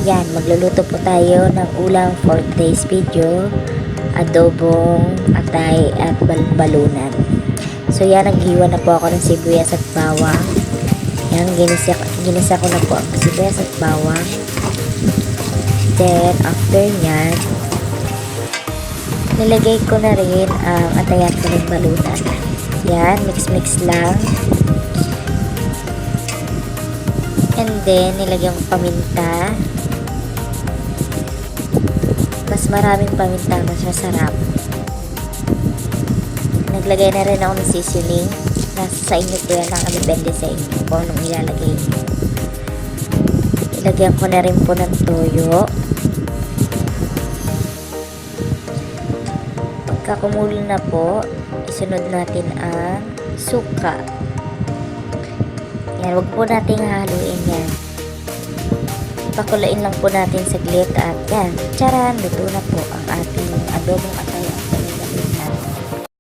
Yan, magluluto po tayo ng ulam for today's video. Adobong atay at balunan. So yan, naghiwa na po ako ng sibuyas at bawang. Yan, ginisa ko na po ang sibuyas at bawang. Then, after nyan, nilagay ko na rin ang atay at balunan. Yan, mix lang. And then, nilagyan ko paminta. Mas maraming paminta, mas masarap. Naglagay na rin ako ng seasoning. Nasa sa inyo po yan, ang depende sa inyo kung anong ilalagay nyo. Ilagyan ko na rin po ng toyo. Pagka kumulo na po, isunod natin ang suka. Yan, wag po nating haluin yan. Pakulain lang po natin saglit at yan, tsaran, luto na po ang ating adobong atay.